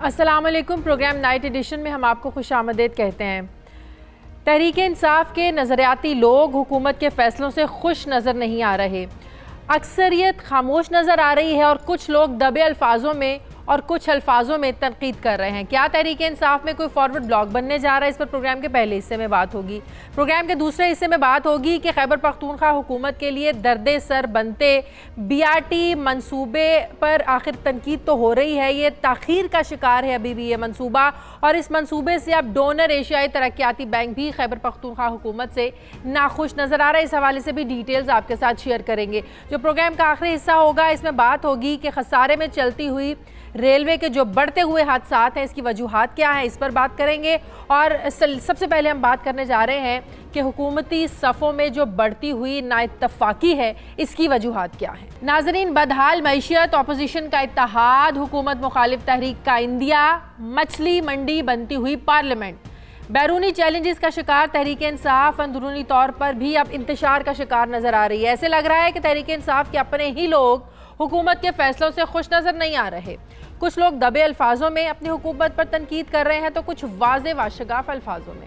السلام علیکم۔ Programme night edition میں ہم آپ کو خوش آمدید کہتے ہیں۔ تحریک انصاف کے نظریاتی لوگ حکومت کے فیصلوں سے خوش نظر نہیں آ رہے۔ اکثریت خاموش نظر آ رہی ہے اور کچھ لوگ دبے الفاظوں میں اور کچھ الفاظوں میں تنقید کر رہے ہیں۔ کیا تحریک انصاف میں کوئی فارورڈ بلاک بننے جا رہا ہے؟ اس پر پروگرام کے پہلے حصے میں بات ہوگی۔ پروگرام کے دوسرے حصے میں بات ہوگی کہ خیبر پختونخوا حکومت کے لیے درد سر بنتے BRT منصوبے پر آخر تنقید تو ہو رہی ہے، یہ تاخیر کا شکار ہے ابھی بھی یہ منصوبہ، اور اس منصوبے سے اب ڈونر ایشیائی ترقیاتی بینک بھی خیبر پختونخوا حکومت سے ناخوش نظر آ رہا ہے۔ اس حوالے سے بھی ڈیٹیلز آپ کے ساتھ شیئر کریں گے۔ جو پروگرام کا آخری حصہ ہوگا اس میں بات ہوگی کہ خسارے میں چلتی ہوئی ریلوے کے جو بڑھتے ہوئے حادثات ہیں اس کی وجوہات کیا ہیں، اس پر بات کریں گے۔ اور سب سے پہلے ہم بات کرنے جا رہے ہیں کہ حکومتی صفوں میں جو بڑھتی ہوئی نااتفاقی ہے اس کی وجوہات کیا ہیں۔ ناظرین، بدحال معیشت، اپوزیشن کا اتحاد، حکومت مخالف تحریک کا اندیا، مچھلی منڈی بنتی ہوئی پارلیمنٹ، بیرونی چیلنجز کا شکار تحریک انصاف اندرونی طور پر بھی اب انتشار کا شکار نظر آ رہی ہے۔ ایسے لگ رہا ہے کہ تحریک انصاف کے اپنے ہی لوگ حکومت کے فیصلوں سے خوش نظر نہیں آ رہے۔ کچھ لوگ دبے الفاظوں میں اپنی حکومت پر تنقید کر رہے ہیں تو کچھ واضح و شگاف الفاظوں میں،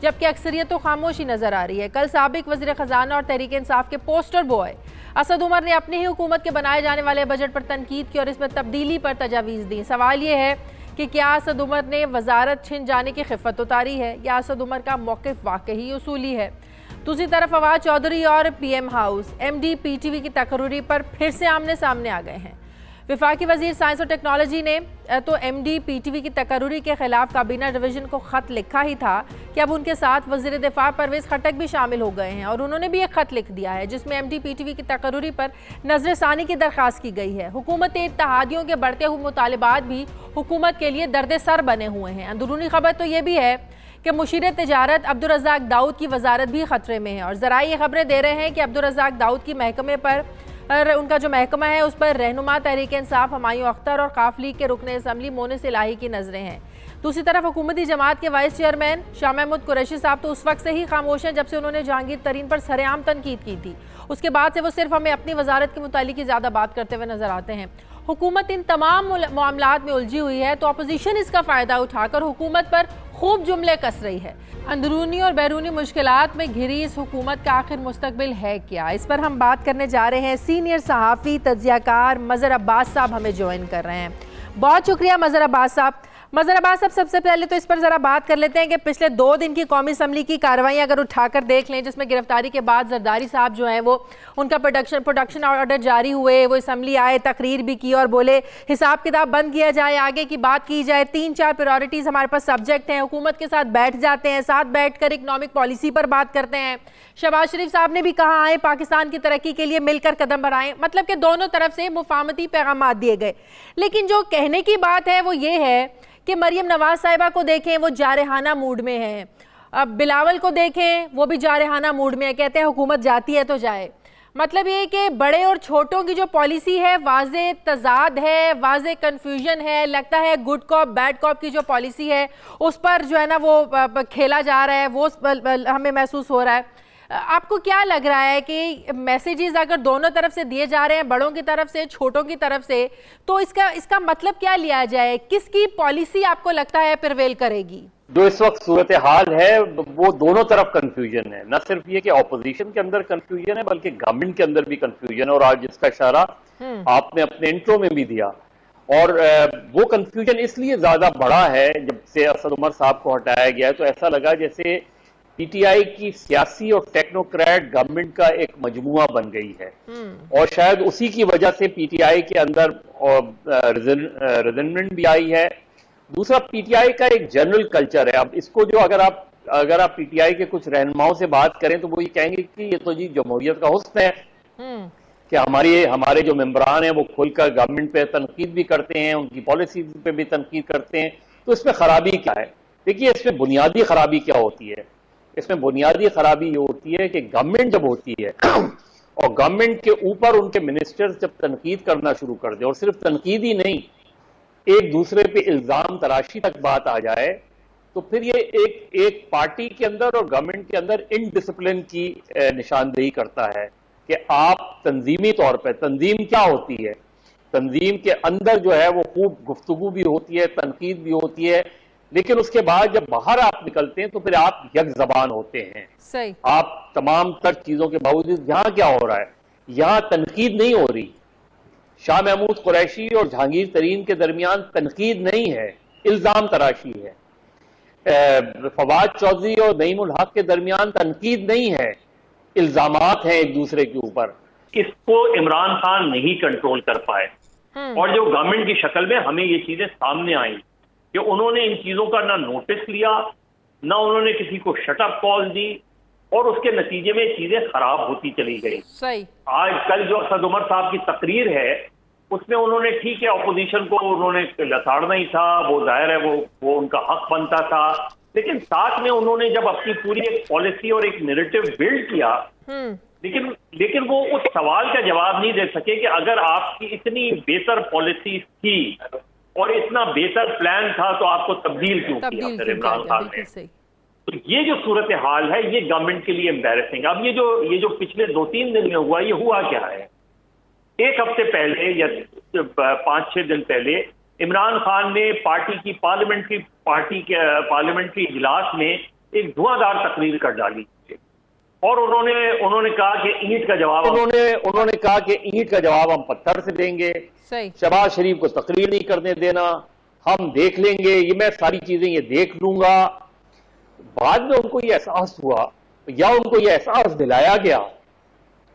جبکہ اکثریت تو خاموشی نظر آ رہی ہے۔ کل سابق وزیر خزانہ اور تحریک انصاف کے پوسٹر بوائے اسد عمر نے اپنی ہی حکومت کے بنائے جانے والے بجٹ پر تنقید کی اور اس میں تبدیلی پر تجاویز دی۔ سوال یہ ہے کہ کیا اسد عمر نے وزارت چھن جانے کی خفت اتاری ہے یا اسد عمر کا موقف واقعی اصولی ہے؟ دوسری طرف فواد چودھری اور PM ہاؤس MD PTV کی تقرری پر پھر سے آمنے سامنے آ گئے ہیں۔ وفاقی وزیر سائنس اور ٹیکنالوجی نے تو MD PTV کی تقرری کے خلاف کابینہ ڈویژن کو خط لکھا ہی تھا کہ اب ان کے ساتھ وزیر دفاع پرویز خٹک بھی شامل ہو گئے ہیں، اور انہوں نے بھی ایک خط لکھ دیا ہے جس میں MD PTV کی تقرری پر نظر ثانی کی درخواست کی گئی ہے۔ حکومت اتحادیوں کے بڑھتے ہوئے مطالبات بھی حکومت کے لیے درد سر بنے ہوئے ہیں۔ اندرونی خبر تو یہ بھی ہے کہ مشیر تجارت عبدالرزاق داؤد کی وزارت بھی خطرے میں ہے، اور ذرائع یہ خبریں دے رہے ہیں کہ عبدالرزاق داؤد کی محکمے پر ان کا جو محکمہ ہے اس پر رہنما تحریک انصاف ہمایوں اختر اور قاف لیگ کے رکن اسمبلی مونس الہی کی نظریں ہیں۔ دوسری طرف حکومتی جماعت کے وائس چیئرمین شاہ محمود قریشی صاحب تو اس وقت سے ہی خاموش ہیں جب سے انہوں نے جہانگیر ترین پر سر عام تنقید کی تھی۔ اس کے بعد سے وہ صرف ہمیں اپنی وزارت کے متعلق ہی زیادہ بات کرتے ہوئے نظر آتے ہیں۔ حکومت ان تمام معاملات میں الجھی ہوئی ہے تو اپوزیشن اس کا فائدہ اٹھا کر حکومت پر خوب جملے کس رہی ہے۔ اندرونی اور بیرونی مشکلات میں گھری اس حکومت کا آخر مستقبل ہے کیا؟ اس پر ہم بات کرنے جا رہے ہیں۔ سینئر صحافی تجزیہ کار مظہر عباس صاحب ہمیں جوائن کر رہے ہیں۔ بہت شکریہ مظہر عباس صاحب۔ مظہر عباس صاحب، سب سے پہلے تو اس پر ذرا بات کر لیتے ہیں کہ پچھلے 2 دن کی قومی اسمبلی کی کارروائیاں اگر اٹھا کر دیکھ لیں، جس میں گرفتاری کے بعد زرداری صاحب جو ہیں وہ ان کا پروڈکشن آرڈر جاری ہوئے، وہ اسمبلی آئے، تقریر بھی کی اور بولے حساب کتاب بند کیا جائے، آگے کی بات کی جائے، 3-4 پرائورٹیز ہمارے پاس سبجیکٹ ہیں، حکومت کے ساتھ بیٹھ جاتے ہیں، ساتھ بیٹھ کر اکنامک پالیسی پر بات کرتے ہیں۔ شہباز شریف صاحب نے بھی کہا آئیں پاکستان کی ترقی کے لیے مل کر قدم بڑھائیں، مطلب کہ دونوں طرف سے مفاہمتی پیغامات دیے گئے۔ لیکن جو کہنے کی بات ہے وہ یہ ہے کہ مریم نواز صاحبہ کو دیکھیں وہ جارحانہ موڈ میں ہیں، بلاول کو دیکھیں وہ بھی جارحانہ موڈ میں ہیں، کہتے ہیں حکومت جاتی ہے تو جائے۔ مطلب یہ کہ بڑے اور چھوٹوں کی جو پالیسی ہے واضح تضاد ہے، واضح کنفیوژن ہے، لگتا ہے گڈ کاپ بیڈ کاپ کی جو پالیسی ہے اس پر جو ہے نا وہ کھیلا جا رہا ہے، وہ ہمیں محسوس ہو رہا ہے۔ آپ کو کیا لگ رہا ہے کہ میسیجز اگر دونوں طرف سے دیے جا رہے ہیں، بڑوں کی طرف سے چھوٹوں کی طرف سے، تو اس کا مطلب کیا لیا جائے؟ کس کی پالیسی آپ کو لگتا ہے پریویل کرے گی؟ جو اس وقت صورتحال ہے وہ دونوں طرف کنفیوژن ہے، نہ صرف یہ کہ اپوزیشن کے اندر کنفیوژن ہے بلکہ گورنمنٹ کے اندر بھی کنفیوژن ہے، اور آج جس کا اشارہ آپ نے اپنے انٹرو میں بھی دیا، اور وہ کنفیوژن اس لیے زیادہ بڑا ہے جب سے اسد عمر صاحب کو ہٹایا گیا ہے، تو ایسا لگا جیسے PTI کی سیاسی اور ٹیکنوکریٹ گورنمنٹ کا ایک مجموعہ بن گئی ہے، اور شاید اسی کی وجہ سے PTI کے اندر ریزنمنٹ بھی آئی ہے۔ دوسرا PTI کا ایک جنرل کلچر ہے، اب اس کو جو اگر آپ PTI کے کچھ رہنماؤں سے بات کریں تو وہ یہ کہیں گے کہ یہ تو جی جمہوریت کا حسن ہے کہ ہمارے جو ممبران ہیں وہ کھل کر گورنمنٹ پہ تنقید بھی کرتے ہیں، ان کی پالیسی پہ بھی تنقید کرتے ہیں، تو اس میں خرابی کیا ہے؟ دیکھیے اس میں بنیادی خرابی کیا ہوتی ہے؟ اس میں بنیادی خرابی یہ ہوتی ہے کہ گورنمنٹ جب ہوتی ہے اور گورنمنٹ کے اوپر ان کے منسٹرز جب تنقید کرنا شروع کر دیں، اور صرف تنقید ہی نہیں، ایک دوسرے پہ الزام تراشی تک بات آ جائے، تو پھر یہ ایک پارٹی کے اندر اور گورنمنٹ کے اندر انڈسپلن کی نشاندہی کرتا ہے کہ آپ تنظیمی طور پہ، تنظیم کیا ہوتی ہے تنظیم کے اندر جو ہے وہ خوب گفتگو بھی ہوتی ہے، تنقید بھی ہوتی ہے، لیکن اس کے بعد جب باہر آپ نکلتے ہیں تو پھر آپ یک زبان ہوتے ہیں. صحیح. آپ تمام تر چیزوں کے باوجود یہاں کیا ہو رہا ہے؟ یہاں تنقید نہیں ہو رہی. شاہ محمود قریشی اور جہانگیر ترین کے درمیان تنقید نہیں ہے، الزام تراشی ہے. فواد چودھری اور نعیم الحق کے درمیان تنقید نہیں ہے، الزامات ہیں ایک دوسرے کے اوپر. اس کو عمران خان نہیں کنٹرول کر پائے، اور جو گورنمنٹ کی شکل میں ہمیں یہ چیزیں سامنے آئیں کہ انہوں نے ان چیزوں کا نہ نوٹس لیا، نہ انہوں نے کسی کو شٹ اپ کال دی، اور اس کے نتیجے میں چیزیں خراب ہوتی چلی گئی. صحیح. آج کل جو اسد عمر صاحب کی تقریر ہے اس میں انہوں نے ٹھیک ہے اپوزیشن کو انہوں نے لتاڑنا ہی تھا، وہ ظاہر ہے وہ ان کا حق بنتا تھا، لیکن ساتھ میں انہوں نے جب اپنی پوری ایک پالیسی اور ایک نیریٹو بلڈ کیا، لیکن وہ اس سوال کا جواب نہیں دے سکے کہ اگر آپ کی اتنی بہتر پالیسی تھی اور اتنا بہتر پلان تھا تو آپ کو تبدیل کیوں کیا پھر عمران خان نے. تو یہ جو صورتحال ہے یہ گورنمنٹ کے لیے امبیرسنگ. اب یہ جو پچھلے 2-3 دن میں ہوا، یہ ہوا کیا ہے؟ ایک ہفتے پہلے یا 5-6 دن پہلے عمران خان نے پارٹی کی پارلیمنٹری اجلاس میں ایک دھواں دار تقریر کر ڈالی، اور انہوں نے کہا کہ اینٹ کا جواب انہوں نے کہا کہ اینٹ کا جواب ہم پتھر سے دیں گے. شہباز شریف کو تقریر نہیں کرنے دینا، ہم دیکھ لیں گے، یہ میں ساری چیزیں یہ دیکھ لوں گا. بعد میں ان کو یہ احساس ہوا یا ان کو یہ احساس دلایا گیا،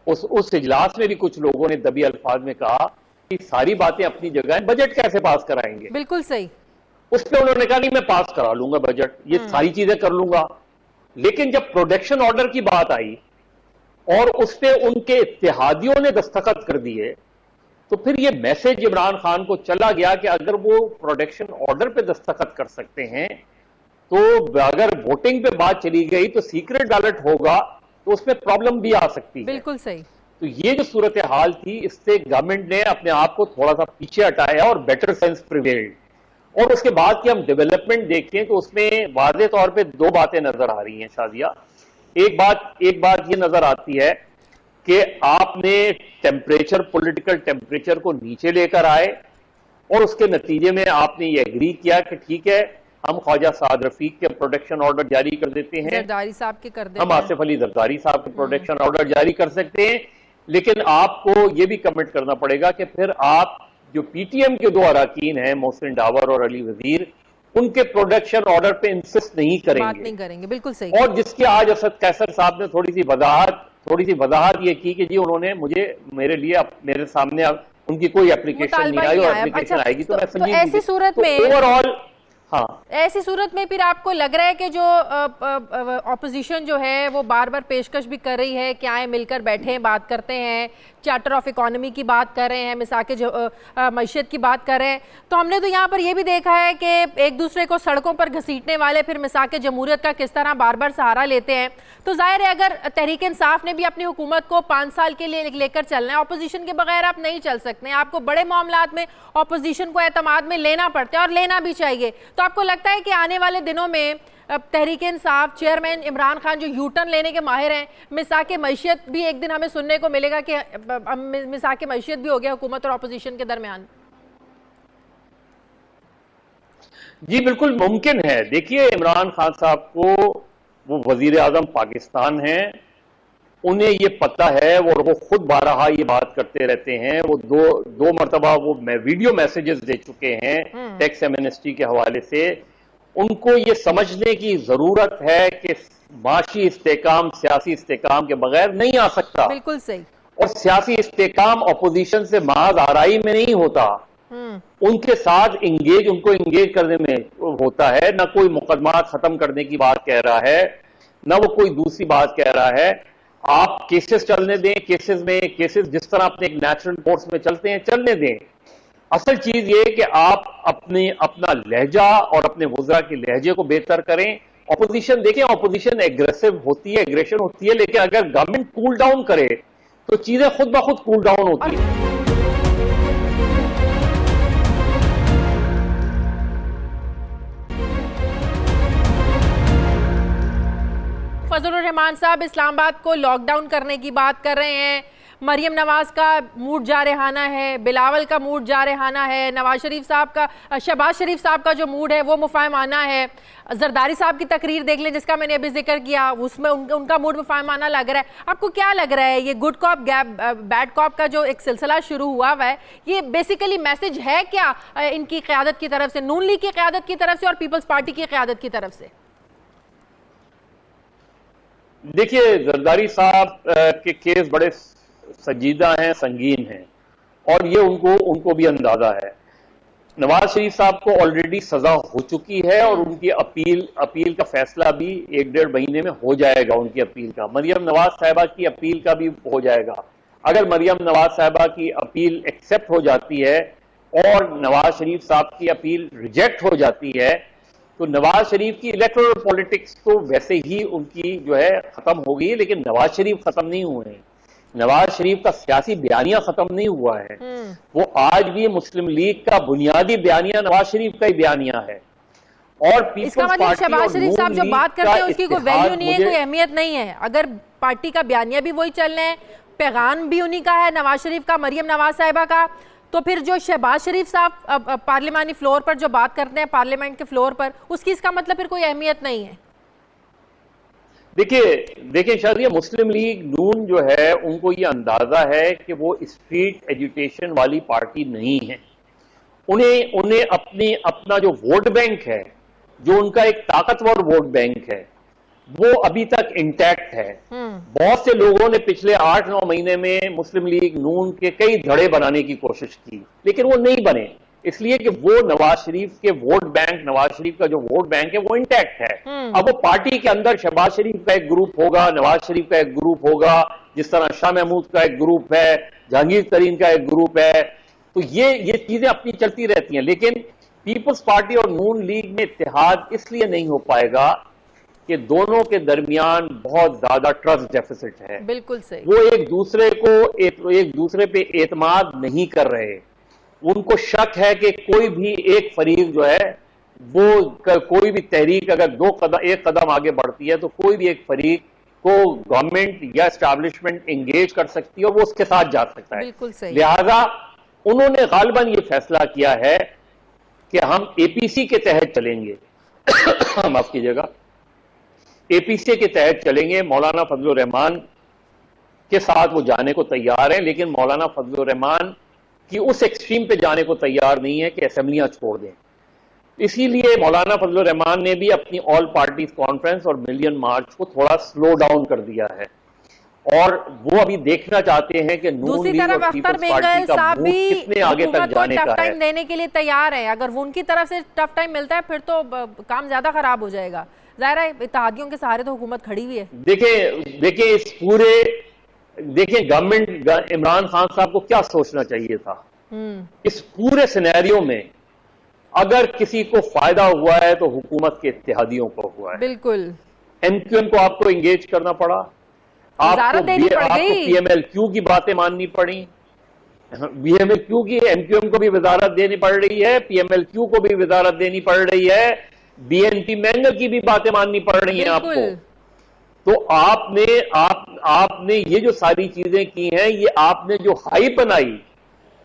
اس اجلاس میں بھی کچھ لوگوں نے دبی الفاظ میں کہا کہ ساری باتیں اپنی جگہ ہیں، بجٹ کیسے پاس کرائیں گے؟ بالکل صحیح. اس پہ انہوں نے کہا نہیں میں پاس کرا لوں گا بجٹ، یہ ساری چیزیں کر لوں گا. لیکن جب پروڈکشن آرڈر کی بات آئی اور اس پہ ان کے اتحادیوں نے دستخط کر دیے تو پھر یہ میسج عمران خان کو چلا گیا کہ اگر وہ پروڈکشن آرڈر پہ دستخط کر سکتے ہیں تو اگر ووٹنگ پہ بات چلی گئی تو سیکرٹ بیلٹ ہوگا تو اس میں پرابلم بھی آ سکتی ہے. بالکل صحیح. تو یہ جو صورتحال تھی اس سے گورنمنٹ نے اپنے آپ کو تھوڑا سا پیچھے ہٹایا اور بیٹر سینس پریویلڈ. اور اس کے بعد کی ہم ڈیولپمنٹ دیکھیں تو اس میں واضح طور پہ 2 باتیں نظر آ رہی ہیں شازیہ. ایک بات یہ نظر آتی ہے کہ آپ نے پولیٹیکل ٹیمپریچر کو نیچے لے کر آئے اور اس کے نتیجے میں آپ نے یہ ایگری کیا کہ ٹھیک ہے ہم خواجہ سعد رفیق کے پروڈکشن آرڈر جاری کر دیتے ہیں، زرداری صاحب کے کر دیتے ہیں، ہم آصف علی زرداری صاحب کے پروڈکشن آرڈر جاری کر سکتے ہیں، لیکن آپ کو یہ بھی کمٹ کرنا پڑے گا کہ پھر آپ جو پی ٹی ایم کے 2 اراکین ہیں محسن ڈاور اور علی وزیر، ان کے پروڈکشن آرڈر پہ انسسٹ نہیں کریں گے. بالکل صحیح. اور جس کی آج اسد قیصر صاحب نے تھوڑی سی وضاحت یہ کی کہ جی انہوں نے میرے سامنے ان کی کوئی اپلیکیشن نہیں آئی، اور اپلیکیشن آئے گی تو میں سمجھیں گی. ایسی صورت میں ہاں ایسی صورت میں پھر آپ کو لگ رہا ہے کہ جو اپوزیشن جو ہے وہ بار بار پیشکش بھی کر رہی ہے کہ آئیں مل کر بیٹھیں بات کرتے ہیں، چارٹر آف اکانومی کی بات کر رہے ہیں، مساق معیشت کی بات کر رہے ہیں، تو ہم نے تو یہاں پر یہ بھی دیکھا ہے کہ ایک دوسرے کو سڑکوں پر گھسیٹنے والے پھر مساق جمہوریت کا کس طرح بار بار سہارا لیتے ہیں. تو ظاہر ہے اگر تحریک انصاف نے بھی اپنی حکومت کو 5 سال کے لیے لے کر چلنا ہے، اپوزیشن کے بغیر آپ نہیں چل سکتے ہیں، آپ کو بڑے معاملات میں اپوزیشن کو اعتماد میں لینا پڑتا ہے اور لینا بھی چاہیے. تو آپ کو لگتا ہے کہ آنے والے دنوں میں تحریک انصاف چیئرمین عمران خان جو یو ٹرن لینے کے ماہر ہیں، مساق معیشت بھی ایک دن ہمیں سننے کو ملے گا کہ مساق معیشت بھی ہو گیا حکومت اور اپوزیشن کے درمیان؟ جی بالکل ممکن ہے. دیکھیے عمران خان صاحب کو وہ وزیر اعظم پاکستان ہیں، انہیں یہ پتہ ہے اور وہ خود بارہا یہ بات کرتے رہتے ہیں. وہ دو مرتبہ وہ ویڈیو میسیجز دے چکے ہیں ٹیکس ایمنسٹی کے حوالے سے. ان کو یہ سمجھنے کی ضرورت ہے کہ معاشی استحکام سیاسی استحکام کے بغیر نہیں آ سکتا. بالکل صحیح. اور سیاسی استحکام اپوزیشن سے محض آرائی میں نہیں ہوتا، ان کے ساتھ ان کو انگیج کرنے میں ہوتا ہے. نہ کوئی مقدمات ختم کرنے کی بات کہہ رہا ہے، نہ وہ کوئی دوسری بات کہہ رہا ہے. آپ کیسز چلنے دیں، کیسز جس طرح اپنے ایک نیچرل کورس میں چلتے ہیں چلنے دیں. اصل چیز یہ کہ آپ اپنا لہجہ اور اپنے وزراء کے لہجے کو بہتر کریں. اپوزیشن دیکھیں، اپوزیشن ایگریسو ہوتی ہے، ایگریشن ہوتی ہے، لیکن اگر گورنمنٹ کول ڈاؤن کرے تو چیزیں خود بخود کول ڈاؤن ہوتی ہیں. فضل الرحمان صاحب اسلام آباد کو لاک ڈاؤن کرنے کی بات کر رہے ہیں، مریم نواز کا موڈ جارحانہ ہے, بلاول کا موڈ جارحانہ ہے, نواز شریف صاحب کا, شہباز شریف صاحب کا جو موڈ ہے وہ مفاہمانہ ہے, زرداری صاحب کی تقریر دیکھ لیں جس کا میں نے ابھی ذکر کیا, اس میں ان کا موڈ مفاہمانہ لگ رہا ہے. آپ کو کیا لگ رہا ہے یہ گڈ کاپ بیڈ کاپ کا جو ایک سلسلہ شروع ہوا ہے, یہ بیسیکلی میسج ہے کیا ان کی قیادت کی طرف سے, نون لیگ کی قیادت کی طرف سے اور پیپلز پارٹی کی قیادت کی طرف سے؟ دیکھیے, زرداری صاحب کے کیس بڑے سنجیدہ ہیں, سنگین ہیں, اور یہ ان کو بھی اندازہ ہے. نواز شریف صاحب کو آلریڈی سزا ہو چکی ہے اور ان کی اپیل کا فیصلہ بھی 1-1.5 مہینے میں ہو جائے گا. ان کی اپیل کا, مریم نواز صاحبہ کی اپیل کا بھی ہو جائے گا. اگر مریم نواز صاحبہ کی اپیل ایکسپٹ ہو جاتی ہے اور نواز شریف صاحب کی اپیل ریجیکٹ ہو جاتی ہے تو نواز شریف کی الیکٹورل پولیٹکس تو ویسے ہی ان کی جو ہے ختم ہو گئی ہے, لیکن نواز شریف ختم نہیں ہوئے ہیں. نواز شریف کا سیاسی بیانیہ ختم نہیں ہوا ہے. وہ آج بھی مسلم لیگ کا بنیادی بیانیہ نواز شریف کا ہی بیانیہ ہے. اور اس کا مطلب شہباز شریف صاحب جو بات کرتے ہیں اس کی کوئی ویلیو نہیں ہے, کوئی اہمیت نہیں ہے. اگر پارٹی کا بیانیہ بھی وہی چل رہے ہیں, پیغام بھی انہی کا ہے, نواز شریف کا, مریم نواز صاحبہ کا, تو پھر جو شہباز شریف صاحب پارلیمانی فلور پر جو بات کرتے ہیں, پارلیمنٹ کے فلور پر, اس کی اس کا مطلب پھر کوئی اہمیت نہیں ہے. دیکھیں شاید مسلم لیگ نون جو ہے ان کو یہ اندازہ ہے کہ وہ اسٹریٹ ایجوٹیشن والی پارٹی نہیں ہے. انہیں اپنا جو ووٹ بینک ہے, جو ان کا ایک طاقتور ووٹ بینک ہے, وہ ابھی تک انٹیکٹ ہے. بہت سے لوگوں نے پچھلے 8-9 مہینے میں مسلم لیگ نون کے کئی دھڑے بنانے کی کوشش کی, لیکن وہ نہیں بنے, اس لیے کہ وہ نواز شریف کے ووٹ بینک, نواز شریف کا جو ووٹ بینک ہے وہ انٹیکٹ ہے. اب وہ پارٹی کے اندر شہباز شریف کا ایک گروپ ہوگا, نواز شریف کا ایک گروپ ہوگا, جس طرح شاہ محمود کا ایک گروپ ہے, جہانگیر ترین کا ایک گروپ ہے, تو یہ چیزیں اپنی چلتی رہتی ہیں. لیکن پیپلز پارٹی اور نون لیگ میں اتحاد اس لیے نہیں ہو پائے گا کہ دونوں کے درمیان بہت زیادہ ٹرسٹ ڈیفیسٹ ہے. بالکل صحیح. وہ ایک دوسرے پہ اعتماد نہیں کر رہے. ان کو شک ہے کہ کوئی بھی ایک فریق جو ہے وہ, کوئی بھی تحریک اگر ایک قدم آگے بڑھتی ہے تو کوئی بھی ایک فریق کو گورنمنٹ یا اسٹیبلشمنٹ انگیج کر سکتی ہے اور وہ اس کے ساتھ جا سکتا ہے. بالکل صحیح. لہذا انہوں نے غالباً یہ فیصلہ کیا ہے کہ ہم اے پی سی کے تحت چلیں گے. معاف کیجیے گا, اے پی سی کے تحت چلیں گے. مولانا فضل الرحمان کے ساتھ وہ جانے کو تیار ہیں, لیکن مولانا فضل الرحمان کی اس ایکسٹریم پہ جانے کو تیار نہیں ہے کہ اسمبلیاں چھوڑ دیں. اسی لیے مولانا فضل الرحمان نے بھی اپنی آل پارٹیز کانفرنس اور ملین مارچ کو تھوڑا سلو ڈاؤن کر دیا ہے, اور وہ ابھی دیکھنا چاہتے ہیں کہ نون لیگ اور پیپلز پارٹی کا موڈ کتنے آگے تک جانے کا ہے. ٹف ٹائم دینے کے لیے تیار ہے. اگر وہ ان کی طرف سے ٹف ٹائم ملتا ہے پھر تو کام زیادہ خراب ہو جائے گا. ظاہر ہے اتحادیوں کے سہارے تو حکومت کھڑی ہوئی ہے. دیکھیں اس پورے گورنمنٹ عمران خان صاحب کو کیا سوچنا چاہیے تھا اس پورے سینیریو میں. اگر کسی کو فائدہ ہوا ہے تو حکومت کے اتحادیوں کو ہوا ہے. بالکل. ایم کیو ایم کو آپ کو انگیج کرنا پڑا, آپ کو پی ایم ایل کیو کی باتیں ماننی پڑی, پی ایم ایل کیو کی, ایم کیو ایم کو بھی وزارت دینی پڑ رہی ہے, پی ایم ایل کیو کو بھی وزارت دینی پڑ رہی ہے, بی این پی مینگر کی بھی باتیں ماننی پڑ رہی ہیں آپ کو. تو آپ نے یہ جو ساری چیزیں کی ہیں, یہ آپ نے جو ہائی بنائی,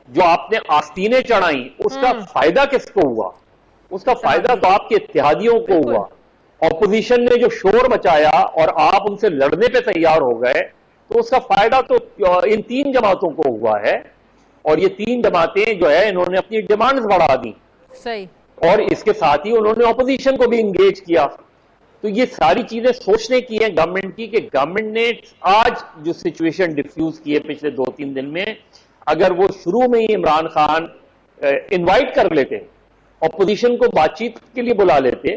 جو آپ نے آستینیں چڑھائیں, اس کا فائدہ کس کو ہوا؟ اس کا فائدہ تو آپ کے اتحادیوں کو ہوا. اپوزیشن نے جو شور مچایا اور آپ ان سے لڑنے پہ تیار ہو گئے, تو اس کا فائدہ تو ان 3 جماعتوں کو ہوا ہے. اور یہ 3 جماعتیں جو ہے انہوں نے اپنی ڈیمانڈز بڑھا دی. صحیح. اور اس کے ساتھ ہی انہوں نے اپوزیشن کو بھی انگیج کیا. تو یہ ساری چیزیں سوچنے کی ہیں گورنمنٹ کی, کہ گورنمنٹ نے آج جو سچویشن ڈیفیوز کی ہے پچھلے 2-3 دن میں, اگر وہ شروع میں ہی عمران خان انوائٹ کر لیتے, اپوزیشن کو بات چیت کے لیے بلا لیتے,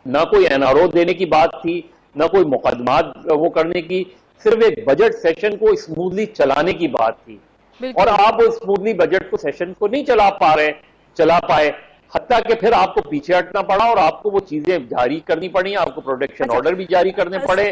نہ کوئی این آر او دینے کی بات تھی, نہ کوئی مقدمات وہ کرنے کی, صرف ایک بجٹ سیشن کو اسموتھلی چلانے کی بات تھی. اور آپ وہ اسموتھلی بجٹ کو سیشن کو نہیں چلا پائے, حتیٰ کہ پھر آپ کو پیچھے ہٹنا پڑا اور آپ کو وہ چیزیں جاری کرنی پڑی, آپ کو پروٹیکشن آرڈر بھی جاری کرنے پڑے,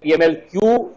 PMLQ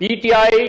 PTI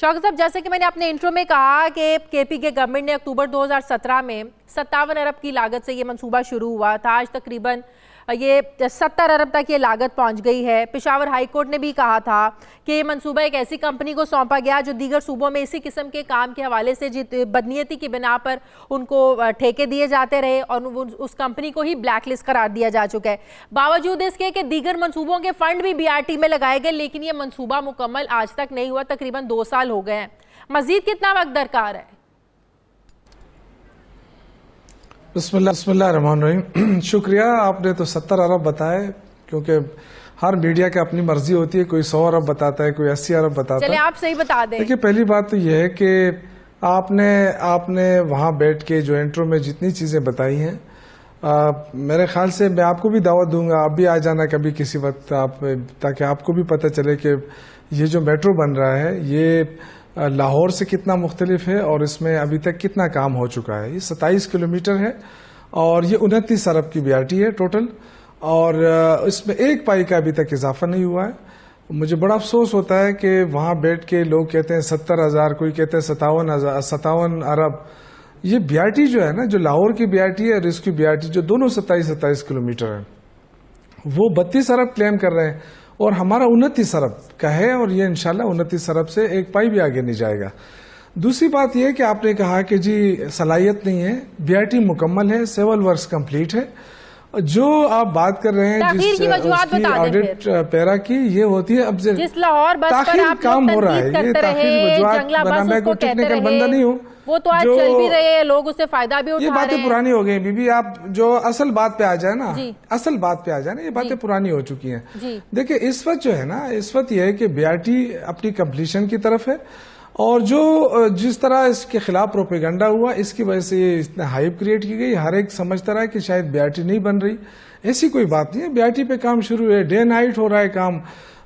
شوکت صاحب، جیسے کہ میں نے اپنے انٹرو میں کہا کہ کے پی کے گورنمنٹ نے اکتوبر 2017 میں 57 ارب کی لاگت سے یہ منصوبہ شروع ہوا تھا. آج تقریباً یہ 70 ارب تک یہ لاگت پہنچ گئی ہے. پشاور ہائی کورٹ نے بھی کہا تھا کہ یہ منصوبہ ایک ایسی کمپنی کو سونپا گیا جو دیگر صوبوں میں اسی قسم کے کام کے حوالے سے بدنیتی کی بنا پر ان کو ٹھیکے دیے جاتے رہے اور اس کمپنی کو ہی بلیک لسٹ قرار دیا جا چکا ہے. باوجود اس کے کہ دیگر منصوبوں کے فنڈ بھی بی آر ٹی میں لگائے گئے، لیکن یہ منصوبہ مکمل آج تک نہیں ہوا. تقریباً 2 سال ہو گئے ہیں. مزید کتنا وقت درکار ہے؟ بسم اللہ الرحمن الرحیم. شکریہ، آپ نے تو 70 ارب بتائے، کیونکہ ہر میڈیا کی اپنی مرضی ہوتی ہے. کوئی 100 ارب بتاتا ہے، کوئی 80 ارب بتاتا ہے. چلیں آپ صحیح بتا دیں. دیکھیے، پہلی بات تو یہ ہے کہ آپ نے وہاں بیٹھ کے جو انٹرو میں جتنی چیزیں بتائی ہیں، میرے خیال سے میں آپ کو بھی دعوت دوں گا، آپ بھی آ جانا کبھی کسی وقت، تاکہ آپ کو بھی پتہ چلے کہ یہ جو میٹرو بن رہا ہے یہ لاہور سے کتنا مختلف ہے اور اس میں ابھی تک کتنا کام ہو چکا ہے. یہ 27 کلومیٹر ہے اور یہ 29 ارب کی بی آر ٹی ہے ٹوٹل، اور اس میں ایک پائی کا ابھی تک اضافہ نہیں ہوا ہے. مجھے بڑا افسوس ہوتا ہے کہ وہاں بیٹھ کے لوگ کہتے ہیں 70,000، کوئی کہتے ہیں 57 ارب. یہ بی آر ٹی جو ہے نا، جو لاہور کی بی آر ٹی ہے اور اس کی بی آر ٹی جو دونوں 27 کلومیٹر ہے، وہ 32 ارب کلیم کر رہے ہیں اور ہمارا 29 ارب کا ہے، اور یہ انشاءاللہ 29 ارب سے ایک پائی بھی آگے نہیں جائے گا. دوسری بات یہ کہ آپ نے کہا کہ جی صلاحیت نہیں ہے. بی آر ٹی مکمل ہے، سیول ورکس کمپلیٹ ہے. جو آپ بات کر رہے ہیں جس کی آڈٹ پیرا کی، یہ ہوتی ہے اب جس لاہور بس پر آپ کام ہو رہا ہے. یہ تاخیر وجوہات بنا، میں کوئی ٹیکنیکل بندہ نہیں ہوں. وہ تو آج چل بھی رہے ہیں، لوگ اس سے فائدہ بھی اٹھا رہے ہیں. یہ باتیں پرانی ہو گئی. بی بی آپ جو اصل بات پہ آ جائے نا، اصل بات پہ آ جائے نا، یہ باتیں پرانی ہو چکی ہیں. دیکھیں اس وقت جو ہے نا، اس وقت یہ ہے کہ بی آر ٹی اپنی کمپلیشن کی طرف ہے، اور جس طرح اس کے خلاف پروپیگنڈا ہوا، اس کی وجہ سے یہ اتنا ہائپ کریٹ کی گئی. ہر ایک سمجھتا رہا کہ شاید بی آر ٹی نہیں بن رہی. ایسی کوئی بات نہیں ہے. بی آر ٹی پہ کام شروع ہے، ڈے نائٹ ہو رہا ہے کام،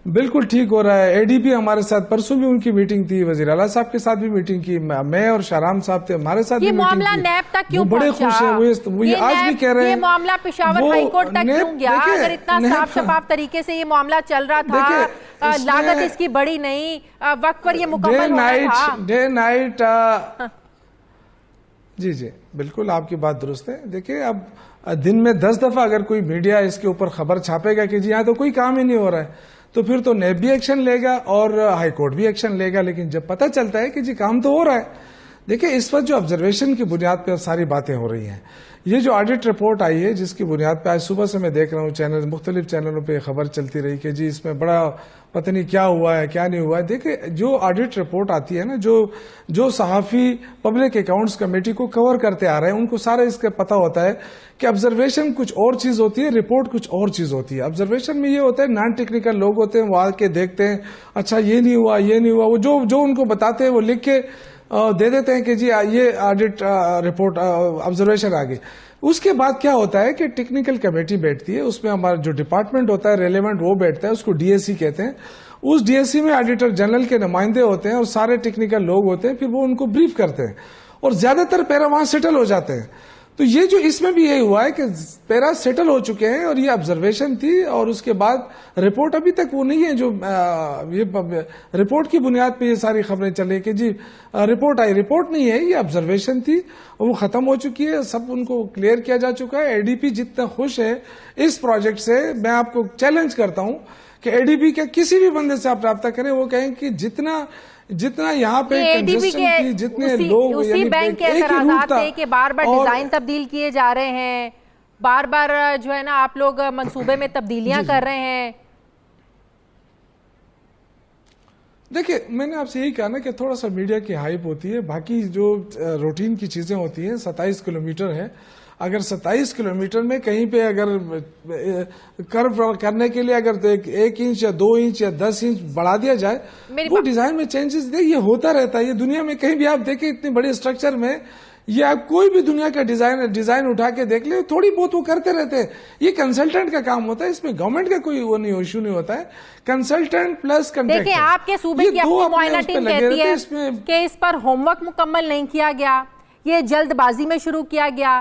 بالکل ٹھیک ہو رہا ہے. اے ڈی پی ہمارے ساتھ، پرسوں بھی ان کی میٹنگ تھی، وزیر اعلیٰ صاحب کے ساتھ بھی میٹنگ کی، میں اور شاہرام صاحب تھے، ہمارے ساتھ بھی میٹنگ کی. یہ معاملہ نیب تک کیوں بڑے خوش ہیں، وہ یہ آج بھی کہہ رہے ہیں. یہ معاملہ پشاور ہائی کورٹ تک کیوں گیا؟ اگر اتنا صاف شفاف طریقے سے یہ معاملہ چل رہا تھا، لاگت اس کی بڑی نہیں، وقت پر یہ مکمل ہونا تھا. ڈے نائٹ جی بالکل آپ کی بات درست ہے. دیکھیں اب دن میں 10 دفعہ اگر کوئی میڈیا اس کے اوپر خبر چھاپے گا کہ جی یہاں تو کوئی کام ہی نہیں ہو رہا ہے، تو پھر تو نیب بھی ایکشن لے گا اور ہائی کورٹ بھی ایکشن لے گا. لیکن جب پتہ چلتا ہے کہ جی کام تو ہو رہا ہے. دیکھیں اس وقت جو آبزرویشن کی بنیاد پہ ساری باتیں ہو رہی ہیں، یہ جو آڈٹ رپورٹ آئی ہے جس کی بنیاد پہ آج صبح سے میں دیکھ رہا ہوں مختلف چینلوں پہ خبر چلتی رہی کہ جی اس میں بڑا پتہ نہیں کیا ہوا ہے کیا نہیں ہوا ہے. دیکھیں جو آڈٹ رپورٹ آتی ہے نا، جو صحافی پبلک اکاؤنٹس کمیٹی کو کور کرتے آ رہے ہیں، ان کو سارا اس کا پتہ ہوتا ہے کہ آبزرویشن کچھ اور چیز ہوتی ہے، رپورٹ کچھ اور چیز ہوتی ہے. آبزرویشن میں یہ ہوتا ہے نان ٹیکنیکل لوگ ہوتے ہیں، وہ آ کے دیکھتے ہیں، اچھا یہ نہیں ہوا یہ نہیں ہوا، وہ جو ان کو بتاتے ہیں وہ لکھ کے دے دیتے ہیں کہ جی یہ آڈٹ رپورٹ آبزرویشن آ گئی. اس کے بعد کیا ہوتا ہے کہ ٹیکنیکل کمیٹی بیٹھتی ہے، اس میں ہمارا جو ڈپارٹمنٹ ہوتا ہے ریلیونٹ وہ بیٹھتا ہے، اس کو ڈی ایس سی کہتے ہیں. اس ڈی ایس سی میں آڈیٹر جنرل کے نمائندے ہوتے ہیں اور سارے ٹیکنیکل لوگ ہوتے ہیں، پھر وہ ان کو بریف کرتے ہیں اور زیادہ تر پیرا وہاں سیٹل ہو جاتے ہیں. تو یہ جو اس میں بھی یہی ہوا ہے کہ پیرا سیٹل ہو چکے ہیں اور یہ آبزرویشن تھی، اور اس کے بعد رپورٹ ابھی تک وہ نہیں ہے جو یہ رپورٹ کی بنیاد پہ یہ ساری خبریں چل رہی کہ جی رپورٹ آئی. رپورٹ نہیں ہے، یہ آبزرویشن تھی اور وہ ختم ہو چکی ہے، سب ان کو کلیئر کیا جا چکا ہے. اے ڈی پی جتنا خوش ہے اس پروجیکٹ سے، میں آپ کو چیلنج کرتا ہوں کہ اے ڈی پی کے کسی بھی بندے سے آپ رابطہ کریں، وہ کہیں کہ جتنا یہاں پہ کنجسشن کی، جتنے لوگ اسی بینک کے اعتراضات تھے کہ بار بار ڈیزائن تبدیل کیے جا رہے ہیں، بار بار جو ہے نا آپ لوگ منصوبے میں تبدیلیاں کر رہے ہیں. دیکھیں میں نے آپ سے یہی کہا نا کہ تھوڑا سا میڈیا کی ہائپ ہوتی ہے، باقی جو روٹین کی چیزیں ہوتی ہیں. 27 کلومیٹر ہے، اگر 27 کلومیٹر میں کہیں پہ اگر کرو کرنے کے لیے اگر 1 انچ یا 2 انچ یا 10 انچ بڑھا دیا جائے، وہ ڈیزائن میں چینجز دے، یہ ہوتا رہتا ہے. یہ دنیا میں کہیں بھی آپ دیکھیں اتنے بڑے اسٹرکچر میں، یہ آپ کوئی بھی دنیا کا ڈیزائن اٹھا کے دیکھ لیں، تھوڑی بہت وہ کرتے رہتے ہیں. یہ کنسلٹنٹ کا کام ہوتا ہے، اس میں گورنمنٹ کا کوئی وہ نہیں ایشو نہیں ہوتا ہے. Consultant plus contractor. دیکھیں آپ کے صوبے کی اپنی معائنہ ٹیم کہتی ہے کہ اس پر ہوم ورک مکمل نہیں کیا گیا، یہ جلد بازی میں شروع کیا گیا.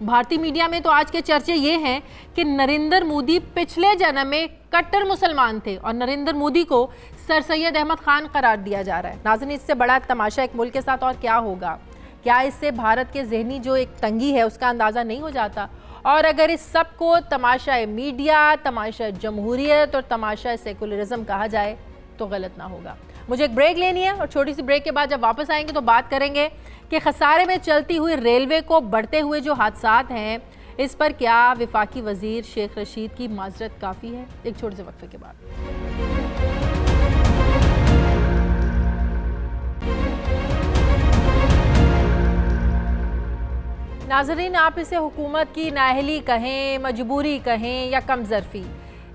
بھارتی میڈیا میں تو آج کے چرچے یہ ہیں کہ نریندر مودی پچھلے جنم میں کٹر مسلمان تھے اور نریندر مودی کو سر سید احمد خان قرار دیا جا رہا ہے. ناظرین، اس سے بڑا تماشا ایک ملک کے ساتھ اور کیا ہوگا؟ کیا اس سے بھارت کے ذہنی جو ایک تنگی ہے اس کا اندازہ نہیں ہو جاتا؟ اور اگر اس سب کو تماشا میڈیا، تماشا جمہوریت اور تماشا سیکولرزم کہا جائے تو غلط نہ ہوگا. مجھے ایک بریک لینی ہے اور چھوٹی سی بریک کے بعد جب واپس آئیں گے تو بات کریں گے کہ خسارے میں چلتی ہوئی ریلوے کو بڑھتے ہوئے جو حادثات ہیں اس پر کیا وفاقی وزیر شیخ رشید کی معذرت کافی ہے؟ ایک چھوٹے سے وقفے کے بعد. ناظرین، آپ اسے حکومت کی نااہلی کہیں، مجبوری کہیں یا کم ظرفی،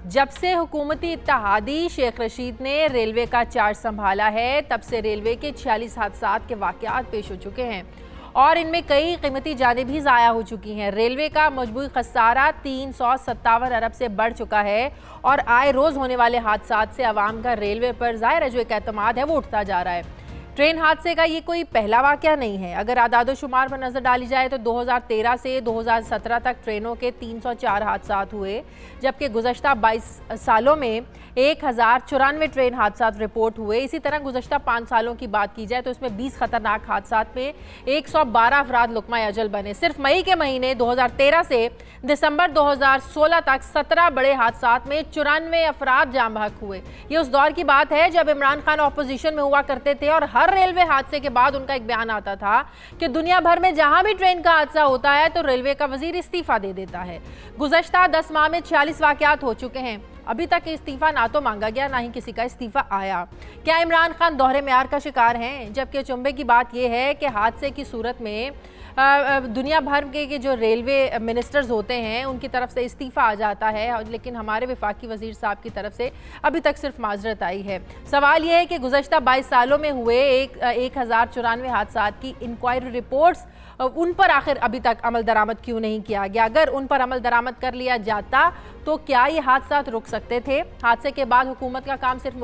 جب سے حکومتی اتحادی شیخ رشید نے ریلوے کا چارج سنبھالا ہے تب سے ریلوے کے 46 حادثات کے واقعات پیش ہو چکے ہیں اور ان میں کئی قیمتی جانیں بھی ضائع ہو چکی ہیں. ریلوے کا مجموعی خسارہ 357 ارب سے بڑھ چکا ہے اور آئے روز ہونے والے حادثات سے عوام کا ریلوے پر ظاہر ہے جو ایک اعتماد ہے وہ اٹھتا جا رہا ہے. ٹرین حادثے کا یہ کوئی پہلا واقعہ نہیں ہے. اگر اعداد و شمار پر نظر ڈالی جائے تو 2013 سے 2017 تک ٹرینوں کے 304 حادثات ہوئے، جبکہ گزشتہ 22 سالوں میں 1094 ٹرین حادثات رپورٹ ہوئے. اسی طرح گزشتہ 5 سالوں کی بات کی جائے تو اس میں 20 خطرناک حادثات میں 112 افراد لقمہ اجل بنے. صرف مئی کے مہینے 2013 سے دسمبر 2016 تک 17 بڑے حادثات میں 94 افراد جاں بحق ہوئے. یہ اس دور کی بات ہے جب عمران خان اپوزیشن میں ہوا کرتے تھے اور ہر ریلوے حادثے کے بعد ان کا ایک بیان آتا تھا کہ دنیا بھر میں جہاں بھی ٹرین کا حادثہ ہوتا ہے تو ریلوے کا وزیر استعفیٰ دے دیتا ہے. گزشتہ 10 ماہ میں 46 واقعات ہو چکے ہیں. ابھی تک استعفیٰ نہ تو مانگا گیا نہ ہی کسی کا استعفیٰ آیا. کیا عمران خان دوہرے معیار کا شکار ہیں؟ جبکہ چنبے کی بات یہ ہے کہ حادثے کی صورت میں دنیا بھر کے جو ریلوے منسٹرز ہوتے ہیں ان کی طرف سے استعفیٰ آ جاتا ہے، لیکن ہمارے وفاقی وزیر صاحب کی طرف سے ابھی تک صرف معذرت آئی ہے. سوال یہ ہے کہ گزشتہ 22 سالوں میں ہوئے 1094 حادثات کی انکوائری رپورٹس، ان پر آخر ابھی تک عمل درآمد کیوں نہیں کیا گیا؟ اگر ان پر عمل درآمد کر لیا جاتا تو کیا یہ حادثات رک سکتے تھے؟ حادثے کے بعد حکومت کا کام صرف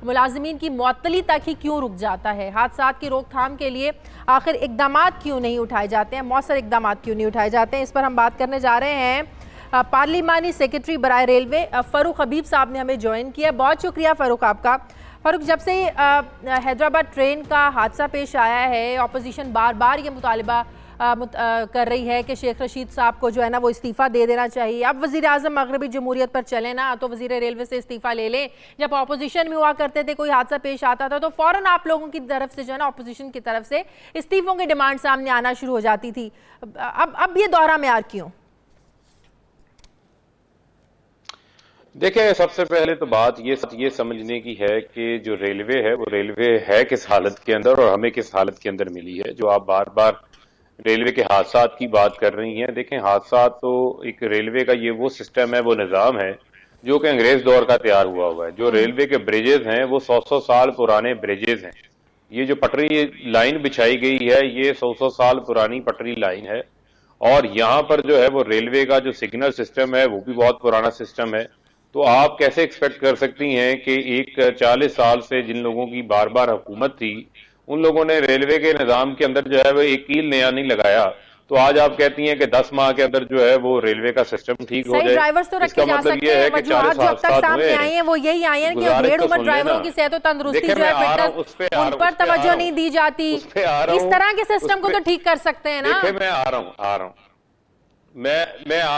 ملازمین کی معطلی تک ہی کیوں رک جاتا ہے؟ حادثات کی روک تھام کے لیے آخر اقدامات کیوں نہیں اٹھائے جاتے ہیں؟ مؤثر اقدامات کیوں نہیں اٹھائے جاتے ہیں؟ اس پر ہم بات کرنے جا رہے ہیں پارلیمانی سیکرٹری برائے ریلوے فاروق حبیب صاحب نے ہمیں جوائن کیا. بہت شکریہ فاروق آپ کا. فاروق، جب سے حیدرآباد ٹرین کا حادثہ پیش آیا ہے اپوزیشن بار بار یہ مطالبہ کر رہی ہے کہ شیخ رشید صاحب کو جو ہے نا وہ استعفیٰ دے دینا چاہیے. اب وزیر اعظم مغربی جمہوریت پر چلیں نا تو وزیر ریلوے سے استعفیٰ لے لیں. جب اپوزیشن میں ہوا کرتے تھے کوئی حادثہ پیش آتا تھا تو فوراً آپ لوگوں کی طرف سے جو ہے نا اپوزیشن کی طرف سے استعفوں کی ڈیمانڈ سامنے آنا شروع ہو جاتی تھی. اب یہ دوہرا معیار کیوں؟ دیکھیں، سب سے پہلے تو بات یہ سمجھنے کی ہے کہ جو ریلوے ہے وہ ریلوے ہے کس حالت کے اندر اور ہمیں کس حالت کے اندر ملی ہے. جو آپ بار بار ریلوے کے حادثات کی بات کر رہی ہیں، دیکھیں حادثات تو ایک ریلوے کا یہ وہ سسٹم ہے، وہ نظام ہے جو کہ انگریز دور کا تیار ہوا ہے. جو ریلوے کے بریجز ہیں وہ 100 سال پرانے بریجز ہیں. یہ جو پٹری لائن بچھائی گئی ہے یہ 100 سال پرانی پٹری لائن ہے اور یہاں پر جو ہے وہ ریلوے کا جو سگنل سسٹم ہے وہ بھی بہت پرانا سسٹم ہے. تو آپ کیسے ایکسپیکٹ کر سکتی ہیں کہ ایک 40 سال سے جن لوگوں کی بار بار حکومت تھی ان لوگوں نے ریلوے کے نظام کے اندر جو ہے وہ ایک کیل نیا نہیں لگایا، تو آج آپ کہتی ہیں کہ 10 ماہ کے اندر جو ہے وہ ریلوے کا سسٹم ٹھیک ہو جائے. ڈرائیورز تو رکھے جا سکتے ہیں، وجوہات جو اب تک سامنے آئی ہیں وہ یہی آئی ہیں کہ ڈیڑھ عمر ڈرائیوروں کی صحت و تندرستی جو ہے فٹنس ان پر توجہ نہیں دی جاتی. اس طرح کے سسٹم کو تو ٹھیک کر سکتے ہیں نا. دیکھیں، میں آ رہا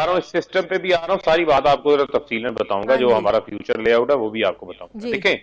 ہوں اس سسٹم پہ بھی آ رہا ہوں. ساری بات آپ کو تفصیل بتاؤں گا. جو ہمارا فیوچر لے آؤٹ ہے وہ بھی آپ کو بتاؤں گا. دیکھیں،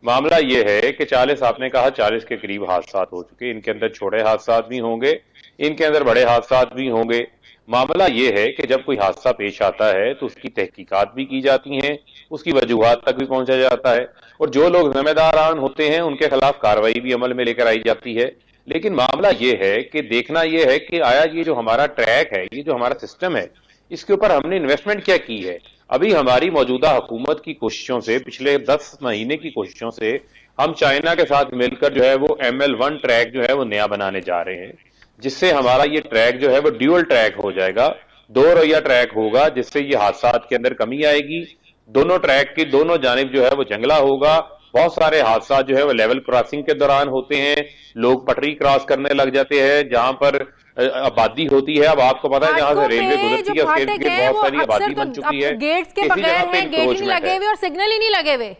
معاملہ یہ ہے کہ 40 آپ نے کہا 40 کے قریب حادثات ہو چکے. ان کے اندر چھوٹے حادثات بھی ہوں گے، ان کے اندر بڑے حادثات بھی ہوں گے. معاملہ یہ ہے کہ جب کوئی حادثہ پیش آتا ہے تو اس کی تحقیقات بھی کی جاتی ہیں، اس کی وجوہات تک بھی پہنچا جاتا ہے اور جو لوگ ذمہ داران ہوتے ہیں ان کے خلاف کارروائی بھی عمل میں لے کر آئی جاتی ہے. لیکن معاملہ یہ ہے کہ دیکھنا یہ ہے کہ آیا یہ جو ہمارا ٹریک ہے، یہ جو ہمارا سسٹم ہے، اس کے اوپر ہم نے انویسٹمنٹ کیا کی ہے. ابھی ہماری موجودہ حکومت کی کوششوں سے، پچھلے 10 مہینے کی کوششوں سے ہم چائنا کے ساتھ مل کر جو ہے وہ ML1 ٹریک جو ہے وہ نیا بنانے جا رہے ہیں، جس سے ہمارا یہ ٹریک جو ہے وہ ڈیول ٹریک ہو جائے گا، 2 رویہ ٹریک ہوگا، جس سے یہ حادثات کے اندر کمی آئے گی. دونوں ٹریک کی دونوں جانب جو ہے وہ جنگلہ ہوگا بہت سارے حادثات جو ہے وہ لیول کراسنگ کے دوران ہوتے ہیں، لوگ پٹری کراس کرنے لگ جاتے ہیں جہاں پر آبادی ہوتی ہے. اب آپ کو پتا ہے جہاں سے ریلوے گزرتی ہے اس کے ارد بہت ساری آبادی بن چکی ہے، گیٹس کے بغیر ہیں، گیٹ ہی نہیں لگے ہوئے اور سگنل ہی نہیں لگے ہوئے،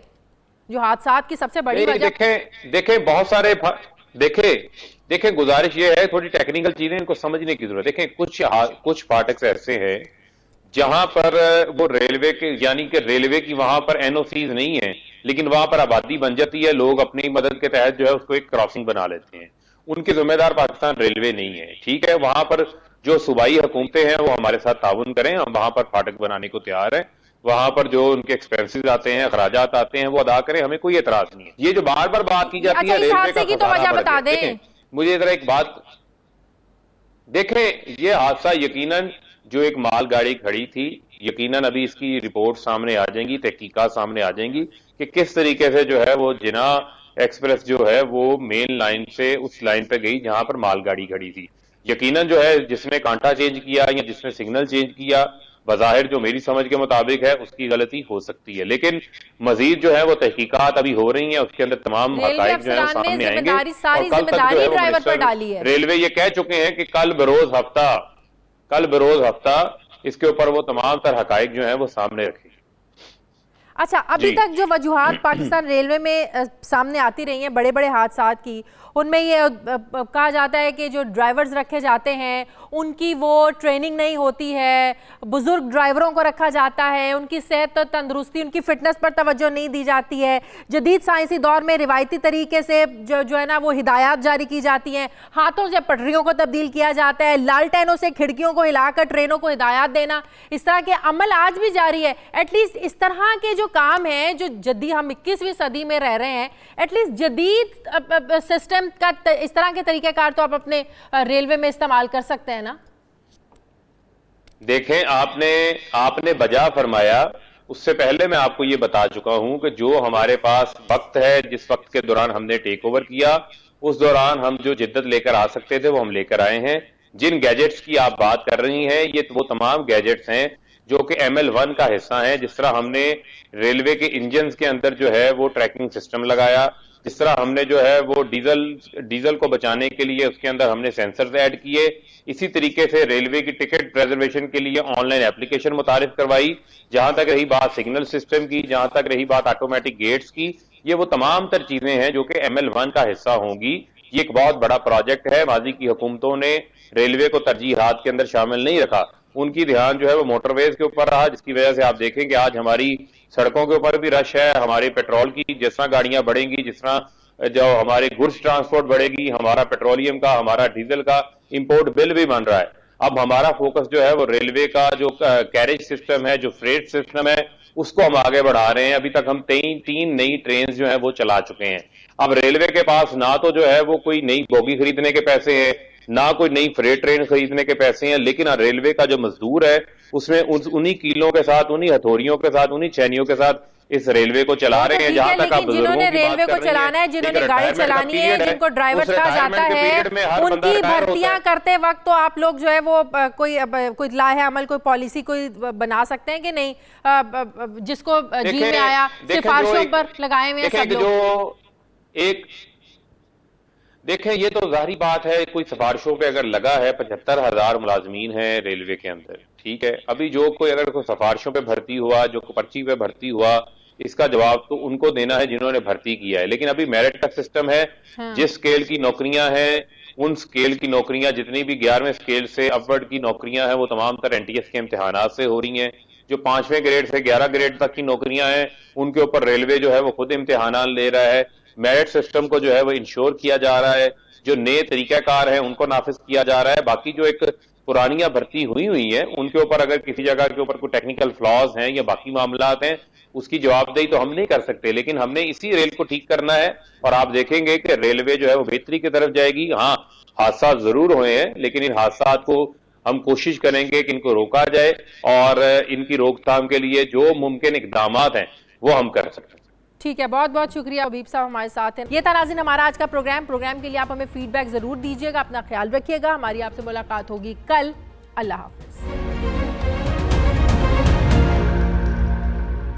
جو حادثات کی سب سے بڑی وجہ. دیکھیں بہت سارے دیکھیں گزارش یہ ہے، تھوڑی ٹیکنیکل چیزیں ان کو سمجھنے کی ضرورت. دیکھیں کچھ فاٹکس ایسے ہیں جہاں پر وہ ریلوے کے یعنی کہ ریلوے کی وہاں پر این او سیز نہیں ہیں، لیکن وہاں پر آبادی بن جاتی ہے، لوگ اپنی مدد کے تحت جو ہے اس کو ایک کراسنگ بنا لیتے ہیں. ان کے ذمہ دار پاکستان ریلوے نہیں ہے. ٹھیک ہے، وہاں پر جو صوبائی حکومتیں ہیں وہ ہمارے ساتھ تعاون کریں، ہم وہاں پر فاٹک بنانے کو تیار ہیں. وہاں پر جو ان کے ایکسپینسز آتے ہیں، اخراجات آتے ہیں، وہ ادا کریں، ہمیں کوئی اعتراض نہیں ہے. یہ جو بار بار بات کی جاتی ہے ریلوے کا خسارہ بڑھ گیا، مجھے ذرا ایک بات دیکھیں، یہ حادثہ یقیناً جو ایک مال گاڑی کھڑی تھی، یقیناً ابھی اس کی رپورٹ سامنے آ جائیں گی، تحقیقات سامنے آ جائیں گی کہ کس طریقے سے جو ہے وہ جنا ایکسپریس جو ہے وہ مین لائن سے اس لائن پہ گئی جہاں پر مال گاڑی کھڑی تھی. یقیناً جو ہے جس نے کانٹا چینج کیا یا جس نے سگنل چینج کیا، بظاہر جو میری سمجھ کے مطابق ہے اس کی غلطی ہو سکتی ہے، لیکن مزید جو ہے وہ تحقیقات ابھی ہو رہی ہیں، اس کے اندر تمام حقائق جو ہے سامنے آئیں گے. اور کل تک جو ہے وہ منسٹر ریلوے یہ کہہ چکے ہیں کہ کل بروز ہفتہ اس کے اوپر وہ تمام تر حقائق جو ہیں وہ سامنے رکھیں. اچھا، ابھی تک جو وجوہات پاکستان ریلوے میں سامنے آتی رہی ہیں بڑے بڑے حادثات کی، ان میں یہ کہا جاتا ہے کہ جو ڈرائیورز رکھے جاتے ہیں ان کی وہ ٹریننگ نہیں ہوتی ہے، بزرگ ڈرائیوروں کو رکھا جاتا ہے، ان کی صحت و تندرستی، ان کی فٹنس پر توجہ نہیں دی جاتی ہے. جدید سائنسی دور میں روایتی طریقے سے جو ہے نا وہ ہدایات جاری کی جاتی ہیں، ہاتھوں سے پٹریوں کو تبدیل کیا جاتا ہے، لالٹینوں سے کھڑکیوں کو ہلا کر ٹرینوں کو ہدایات دینا، اس طرح کے عمل آج بھی جاری ہے. ایٹ لیسٹ اس طرح کے جو کام ہیں جو جدید، ہم 21ویں صدی میں رہ رہے ہیں، ایٹ لیسٹ جدید سسٹم کا اس طرح کے طریقہ کار تو آپ اپنے ریلوے میں استعمال کر سکتے ہیں نا. دیکھیں آپ نے بجا فرمایا. اس سے پہلے میں آپ کو یہ بتا چکا ہوں کہ جو ہمارے پاس وقت ہے، جس وقت کے دوران ہم نے ٹیک اوور کیا، اس دوران ہم جو جدت لے کر آ سکتے تھے وہ ہم لے کر آئے ہیں. جن گیجٹس کی آپ بات کر رہی ہیں یہ وہ تمام گیجٹس ہیں جو کہ ML1 کا حصہ ہیں. جس طرح ہم نے ریلوے کے انجنز کے اندر جو ہے وہ ٹریکنگ سسٹم لگایا، جس طرح ہم نے جو ہے وہ ڈیزل کو بچانے کے لیے اس کے اندر ہم نے سینسرز ایڈ کیے، اسی طریقے سے ریلوے کی ٹکٹ ریزرویشن کے لیے آن لائن اپلیکیشن متعارف کروائی. جہاں تک رہی بات سگنل سسٹم کی، جہاں تک رہی بات آٹومیٹک گیٹس کی، یہ وہ تمام تر چیزیں ہیں جو کہ ML1 کا حصہ ہوں گی. یہ ایک بہت بڑا پروجیکٹ ہے. ماضی کی حکومتوں نے ریلوے کو ترجیحات کے اندر شامل نہیں رکھا، ان کی دھیان جو ہے وہ موٹر ویز کے اوپر رہا، جس کی وجہ سے آپ دیکھیں کہ آج ہماری سڑکوں کے اوپر بھی رش ہے. ہمارے پیٹرول کی جس طرح گاڑیاں بڑھیں گی، جس طرح جو ہمارے گڈس ٹرانسپورٹ بڑھے گی، ہمارا پیٹرولیم کا، ہمارا ڈیزل کا امپورٹ بل بھی بن رہا ہے. اب ہمارا فوکس جو ہے وہ ریلوے کا جو کیریج سسٹم ہے، جو فریٹ سسٹم ہے، اس کو ہم آگے بڑھا رہے ہیں. ابھی تک ہم تین نئی ٹرینز جو ہیں وہ چلا چکے ہیں. اب ریلوے کے پاس نہ تو جو ہے وہ کوئی نئی بوگی خریدنے کے پیسے ہیں، نہ کوئی نئی فریٹ ٹرین خریدنے کے پیسے ہیں، لیکن ریلوے کا جو مزدور ہے اس میں انہی کیلوں کے ساتھ، انہی ہتھوڑیوں کے ساتھ، انہی چھینیوں کے ساتھ اس ریلوے کو چلا رہے ہیں. جہاں تک آپ جنہوں نے ریلوے کو چلانا ہے، جنہوں نے گاڑی چلانی ہے، جن کو ڈرائیور کہا جاتا ہے، ان کی بھرتیاں کرتے وقت تو آپ لوگ جو ہے وہ کوئی لائحہ عمل، کوئی پالیسی کوئی بنا سکتے ہیں کہ نہیں، جس کو جی میں آیا سفارشوں پر لگائے ہوئے ہیں سب لوگ. دیکھیں یہ تو ظاہری بات ہے، کوئی سفارشوں پہ اگر لگا ہے، 75,000 ملازمین ہیں ریلوے کے اندر، ٹھیک ہے. ابھی جو کوئی اگر کوئی سفارشوں پہ بھرتی ہوا، جو پرچی پہ بھرتی ہوا، اس کا جواب تو ان کو دینا ہے جنہوں نے بھرتی کیا ہے. لیکن ابھی میرٹ کا سسٹم ہے، جس سکیل کی نوکریاں ہیں ان سکیل کی نوکریاں، جتنی بھی 11ویں سکیل سے اپورڈ کی نوکریاں ہیں وہ تمام تر NTS کے امتحانات سے ہو رہی ہیں. جو 5ویں گریڈ سے 11 گریڈ تک کی نوکریاں ہیں ان کے اوپر ریلوے جو ہے وہ خود امتحانات لے رہا ہے. میرٹ سسٹم کو جو ہے وہ انشور کیا جا رہا ہے، جو نئے طریقہ کار ہیں ان کو نافذ کیا جا رہا ہے. باقی جو ایک پرانیاں بھرتی ہوئی ہیں ان کے اوپر اگر کسی جگہ کے اوپر کوئی ٹیکنیکل فلاز ہیں یا باقی معاملات ہیں، اس کی جواب دہی تو ہم نہیں کر سکتے، لیکن ہم نے اسی ریل کو ٹھیک کرنا ہے اور آپ دیکھیں گے کہ ریلوے جو ہے وہ بہتری کی طرف جائے گی. ہاں حادثات ضرور ہوئے ہیں، لیکن ان حادثات کو ہم کوشش کریں گے کہ ان کو روکا جائے اور ان کی روک تھام کے لیے جو ممکن اقدامات ہیں وہ ہم کر سکتے ہیں. ٹھیک ہے، بہت بہت شکریہ حبیب صاحب ہمارے ساتھ ہیں. یہ تھا ناظرین ہمارا آج کا پروگرام کے لیے آپ ہمیں فیڈ بیک ضرور دیجیے گا. اپنا خیال رکھیے گا. ہماری آپ سے ملاقات ہوگی کل. اللہ حافظ.